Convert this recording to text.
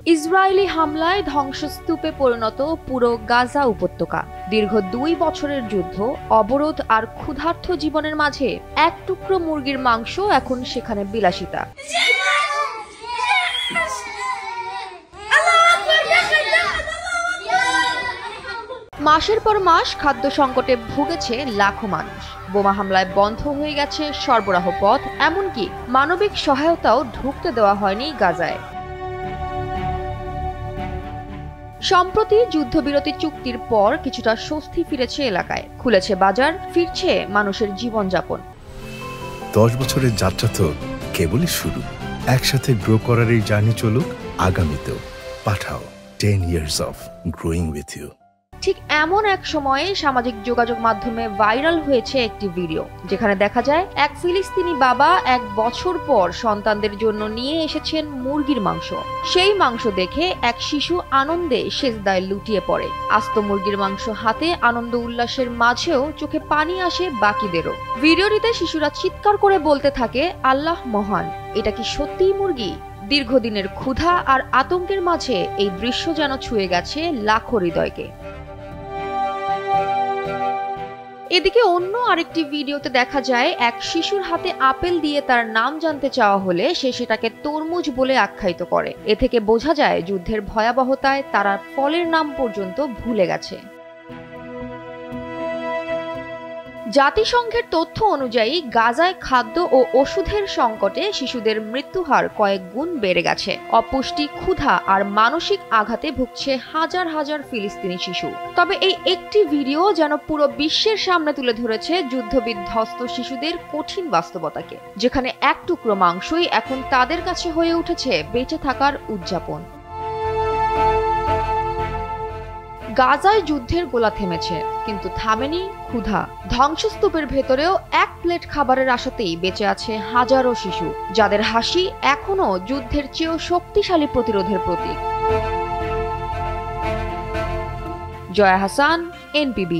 Israeli হামলায় ধ্বংসস্তূপে পরিণত পুরো গাজা উপত্যকা। দীর্ঘ 2 বছরের যুদ্ধ, অবরোধ আর ক্ষুধার্ত জীবনের মাঝে এক টুকরো মুরগির মাংস এখন সেখানে বিলাসিতা। মাসের পর মাস খাদ্য সংকটে ভুগেছে লাখো মানুষ। বোমা হামলায় বন্ধ হয়ে গেছে সরবরাহ পথ, এমনকি মানবিক সহায়তাও ঢুকতে দেওয়া হয়নি গাজায়। সম্প্রতি যুদ্ধবিরতি চুক্তির পর কিছুটা স্বস্তি ফিরেছে এলাকায়, খুলেছে বাজার, ফিরছে মানুষের জীবনযাপন। 10 বছরের যাত্রা তো কেবলই শুরু। একসাথে গ্রো করার এই জার্নি চলুক আগামীতেও। পাঠাও 10 years of growing with you। ঠিক এমন এক সময়ে সামাজিক যোগাযোগ মাধ্যমে ভাইরাল হয়েছে একটি ভিডিও, যেখানে দেখা যায় এক ফিলিস্তিনি বাবা 1 বছর পর সন্তানদের জন্য নিয়ে এসেছেন মুরগির মাংস। সেই মাংস দেখে এক শিশু আনন্দে সেজদায় লুটিয়ে পড়ে। আস্ত মুরগির মাংস হাতে আনন্দ উল্লাসের মাঝেও চোখে পানি আসে বাকিদেরও। ভিডিওটিতে শিশুরা চিৎকার করে বলতে থাকে, আল্লাহ মহান, এটা কি সত্যিই মুরগি? দীর্ঘদিনের ক্ষুধা আর আতঙ্কের মাঝে এই দৃশ্য যেন ছুঁয়ে গেছে লাখো হৃদয়কে। এদিকে অন্য আরেকটি ভিডিওতে দেখা যায় এক শিশুর হাতে আপেল দিয়ে তার নাম জানতে চাওয়া হলে সে সেটাকে তরমুজ বলে আখ্যায়িত করে। এ থেকে বোঝা যায় যুদ্ধের ভয়াবহতায় তারা ফলের নাম পর্যন্ত ভুলে গেছে। জাতিসংঘের তথ্য অনুযায়ী গাজায় খাদ্য ও ওষুধের সংকটে শিশুদের মৃত্যুহার কয়েক গুণ বেড়ে গেছে। অপুষ্টি, ক্ষুধা আর মানসিক আঘাতে ভুগছে হাজার হাজার ফিলিস্তিনি শিশু। তবে এই একটি ভিডিও যেন পুরো বিশ্বের সামনে তুলে ধরেছে যুদ্ধবিধ্বস্ত শিশুদের কঠিন বাস্তবতাকে, যেখানে এক টুকরো মাংসই এখন তাদের কাছে হয়ে উঠেছে বেঁচে থাকার উদযাপন। গাজায় যুদ্ধের গোলা থেমেছে, কিন্তু থামেনি ক্ষুধা। ধ্বংসস্তূপের ভেতরেও এক প্লেট খাবারের আশাতেই বেঁচে আছে হাজারো শিশু, যাদের হাসি এখনো যুদ্ধের চেয়েও শক্তিশালী প্রতিরোধের প্রতীক। জয়া হাসান, NPB।